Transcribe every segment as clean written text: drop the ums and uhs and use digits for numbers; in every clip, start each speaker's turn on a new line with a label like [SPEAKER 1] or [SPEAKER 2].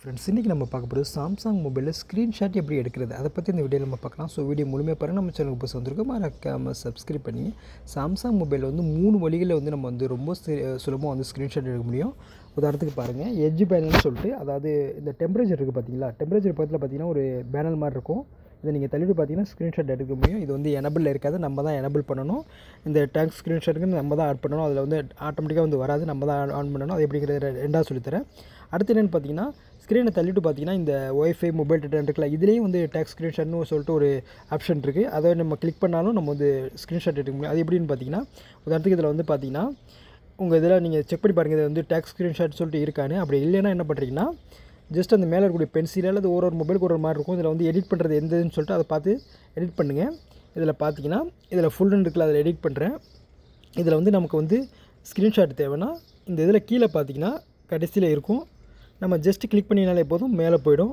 [SPEAKER 1] Friends, இன்றைக்கி நம்ம பார்க்க போகிறது சாம்சங் மொபைலில் ஸ்க்ரீன்ஷாட் எப்படி எடுக்கிறது அதை பற்றி இந்த வீடியோ நம்ம பார்க்கலாம். ஸோ வீடியோ முழுமையாக பாருங்கள். நம்ம சேனலுக்கு புதுசு வந்திருக்கோம், மறக்காமல் சப்ஸ்கிரைப் பண்ணி. சாம்சங் மொபைலில் வந்து 3 வழிகளில் வந்து நம்ம வந்து ரொம்ப சுலபமாக வந்து ஸ்க்ரீன்ஷாட் எடுக்க முடியும். உதாரணத்துக்கு பாருங்கள், எட்ஜ் பேனல்னு சொல்லிட்டு, அதாவது இந்த டெம்பரேச்சர் இருக்குது பார்த்தீங்களா, டெம்பரேச்சர் பக்கத்தில் பார்த்தீங்கன்னா ஒரு பேனல் மாதிரி இருக்கும். இதை நீங்கள் தள்ளிட்டு பார்த்தீங்கன்னா ஸ்க்ரீன்ஷாட் எடுக்க முடியும். இது வந்து எனபிளில் இருக்காது, நம்ம தான் எனபிள் பண்ணணும். இந்த டேங்க் ஸ்க்ரீன்ஷாட்டுக்கு நம்ம தான் ஆட் பண்ணணும். அதில் வந்து ஆட்டோமேட்டிக்காக வந்து வராது, நம்ம தான் ஆன் பண்ணணும். அது எப்படிங்கிறது ரெண்டாவது சொல்லித்தரேன். அடுத்து என்னென்னு பார்த்தீங்கன்னா, ஸ்க்ரீனை தள்ளிட்டு பார்த்தீங்கன்னா இந்த ஒய்ஃபை மொபைல் டேட்டா இருக்குல்ல, இதுலேயும் வந்து டேக் ஸ்க்ரீன்ஷாட்னு சொல்லிட்டு ஒரு ஆப்ஷன் இருக்குது. அதை நம்ம கிளிக் பண்ணாலும் நம்ம வந்து ஸ்க்ரீன்ஷாட் எடுக்க முடியும். அது எப்படின்னு பார்த்தீங்கன்னா, உதாரணத்துக்கு இதில் வந்து பார்த்தீங்கன்னா உங்கள் இதில் நீங்கள் செக் பண்ணி பாருங்கள், இது வந்து டேக் ஸ்க்ரீன்ஷாட் சொல்லிட்டு இருக்கான்னு. அப்படி இல்லைன்னா என்ன பண்ணுறீங்கன்னா, ஜஸ்ட் அந்த மேலே இருக்கக்கூடிய பென்சில் அல்லது ஒரு மொபைலுக்கு ஒரு மாதிரி இருக்கும். இதில் வந்து எடிட் பண்ணுறது எந்ததுன்னு சொல்லிட்டு அதை பார்த்து எடிட் பண்ணுங்கள். இதில் பார்த்தீங்கன்னா இதில் ஃபுல்லுன்னு இருக்குல்ல, அதில் எடிட் பண்ணுறேன். இதில் வந்து நமக்கு வந்து ஸ்க்ரீன்ஷாட் தேவைன்னா இந்த இதில் கீழே பார்த்தீங்கன்னா கடைசியில் இருக்கும். நம்ம ஜஸ்ட்டு கிளிக் பண்ணினாலே போதும், மேலே போயிடும்.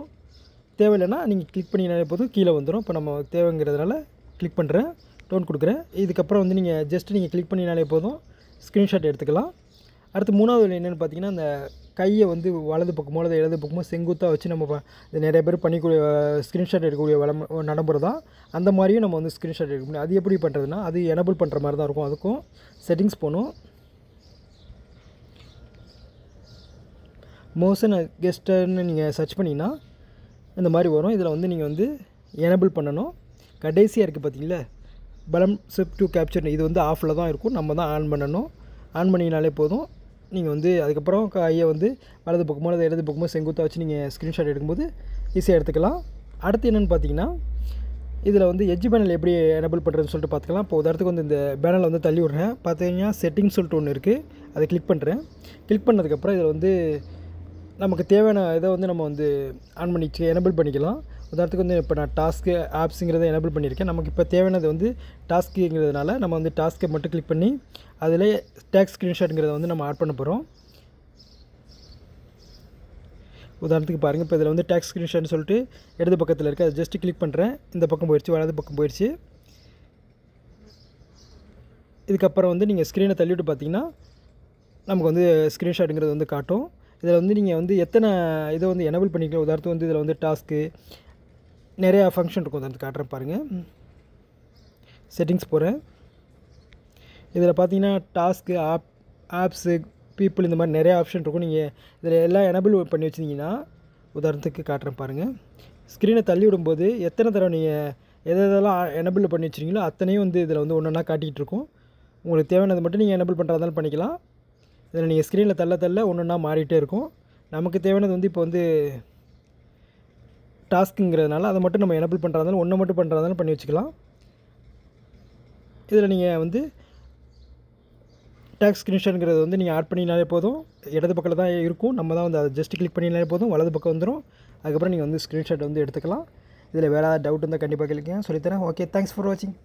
[SPEAKER 1] தேவையில்லைன்னா நீங்கள் கிளிக் பண்ணினாலே போதும், கீழே வந்துடும். இப்போ நம்ம தேவைங்கிறதுனால கிளிக் பண்ணுறேன், டோன் கொடுக்குறேன். இதுக்கப்புறம் வந்து நீங்கள் ஜஸ்ட்டு நீங்கள் கிளிக் பண்ணினாலே போதும், ஸ்க்ரீன்ஷாட் எடுத்துக்கலாம். அடுத்து மூணாவது என்னென்னு பார்த்தீங்கன்னா, அந்த கையை வந்து வலது பக்கமோ அல்லது இடது பக்கமோ செங்குத்தாக வச்சு நம்ம இது நிறைய பேர் பண்ணிக்கூடிய ஸ்க்ரீன்ஷாட் எடுக்கக்கூடிய நடைமுறை தான். அந்த மாதிரியும் நம்ம வந்து ஸ்க்ரீன்ஷாட் எடுக்க முடியும். அது எப்படி பண்ணுறதுன்னா, அது எனபிள் பண்ணுற மாதிரி தான் இருக்கும். அதுக்கும் செட்டிங்ஸ் போகணும். மோஷன் கெஸ்டர்னு நீங்கள் சர்ச் பண்ணிங்கன்னா இந்த மாதிரி வரும். இதில் வந்து நீங்கள் வந்து எனபிள் பண்ணணும். கடைசியாக இருக்குது பார்த்தீங்களா, பலம் ஷிஃப்ட் டு கேப்சர், இது வந்து ஆஃபில் தான் இருக்கும், நம்ம தான் ஆன் பண்ணணும். ஆன் பண்ணினாலே போதும். நீங்கள் வந்து அதுக்கப்புறம் கையை வந்து வலது பக்கமோ அல்லது இடது பக்கமோ செங்குத்தாக வச்சு நீங்கள் ஸ்க்ரீன்ஷாட் எடுக்கும்போது ஈஸியாக எடுத்துக்கலாம். அடுத்து என்னென்னு பார்த்தீங்கன்னா, இதில் வந்து எட்ஜ் பேனல் எப்படி எனபிள் பண்ணுறதுன்னு சொல்லிட்டு பார்த்துக்கலாம். இப்போ உதாரணத்துக்கு வந்து இந்த பேனலை வந்து தள்ளி விட்றேன். பார்த்தீங்கன்னா செட்டிங்ஸ் சொல்லிட்டு ஒன்று இருக்குது, அதை கிளிக் பண்ணுறேன். கிளிக் பண்ணதுக்கப்புறம் இதில் வந்து நமக்கு தேவையான இதை வந்து நம்ம வந்து ஆன் பண்ணி எனபிள் பண்ணிக்கலாம். உதாரணத்துக்கு வந்து இப்போ நான் டாஸ்க்கு ஆப்ஸுங்கிறத எனபிள் பண்ணியிருக்கேன். நமக்கு இப்போ தேவையானது வந்து டாஸ்க்குங்கிறதுனால நம்ம வந்து டாஸ்க்கை மட்டும் கிளிக் பண்ணி அதில் டேக் ஸ்க்ரீன்ஷாட்டுங்கிறத வந்து நம்ம ஆட் பண்ண போகிறோம். உதாரணத்துக்கு பாருங்கள், இப்போ இதில் வந்து டேக் ஸ்க்ரீன்ஷாட்னு சொல்லிட்டு இடது பக்கத்தில் இருக்குது, அதை ஜஸ்ட்டு கிளிக் பண்ணுறேன். இந்த பக்கம் போயிடுச்சு, வலது பக்கம் போயிடுச்சு. இதுக்கப்புறம் வந்து நீங்கள் ஸ்க்ரீனை தள்ளிவிட்டு பார்த்தீங்கன்னா நமக்கு வந்து ஸ்க்ரீன்ஷாட்டுங்கிறது வந்து காட்டும். இதில் வந்து நீங்கள் வந்து எத்தனை இதை வந்து எனபிள் பண்ணிக்கலாம். உதாரணத்துக்கு வந்து இதில் வந்து டாஸ்க்கு நிறையா ஃபங்க்ஷன் இருக்கும். உதாரணத்துக்கு காட்டுறேன் பாருங்கள். செட்டிங்ஸ் போகிறேன். இதில் பார்த்தீங்கன்னா டாஸ்க்கு, ஆப்ஸு, பீப்புள், இந்த மாதிரி நிறையா ஆப்ஷன் இருக்கும். நீங்கள் இதில் எல்லாம் எனபிள் பண்ணி வச்சிருந்தீங்கன்னா, உதாரணத்துக்கு காட்டுறேன் பாருங்கள். ஸ்க்ரீனை தள்ளி விடும்போது எத்தனை தடவை நீங்கள் எதெல்லாம் எனபிள் பண்ணி வச்சுருக்கீங்களோ அத்தனையும் வந்து இதில் வந்து ஒன்று ஒன்றா காட்டிகிட்டு இருக்கும். உங்களுக்கு தேவையானது மட்டும் நீங்கள் எனபிள் பண்ணுறதாலும் பண்ணிக்கலாம். இதில் நீங்கள் ஸ்க்ரீனில் தள்ள ஒன்று ஒன்றா மாறிட்டே இருக்கும். நமக்கு தேவையானது வந்து இப்போ வந்து டாஸ்க்குங்கிறதுனால அதை மட்டும் நம்ம எனபிள் பண்ணுறதாலும் ஒன்று மட்டும் பண்ணுறதாலும் பண்ணி வச்சுக்கலாம். இதில் நீங்கள் வந்து டேக் ஸ்க்ரீன்ஷாட்ங்கிறது வந்து நீங்கள் ஆட் பண்ணினாலே போதும். இடது பக்கத்தில் தான் இருக்கும், நம்ம தான் வந்து அதை ஜஸ்ட் கிளிக் பண்ணினாலே போதும், வலது பக்கம் வந்துடும். அதுக்கப்புறம் நீங்கள் வந்து ஸ்க்ரீன்ஷாட் வந்து எடுத்துக்கலாம். இதில் வேறு ஏதாவது டவுட் இருந்தால் கண்டிப்பாக கேளுங்க, சொல்லித்தரேன். ஓகே, தேங்க்ஸ் ஃபார் வாட்சிங்.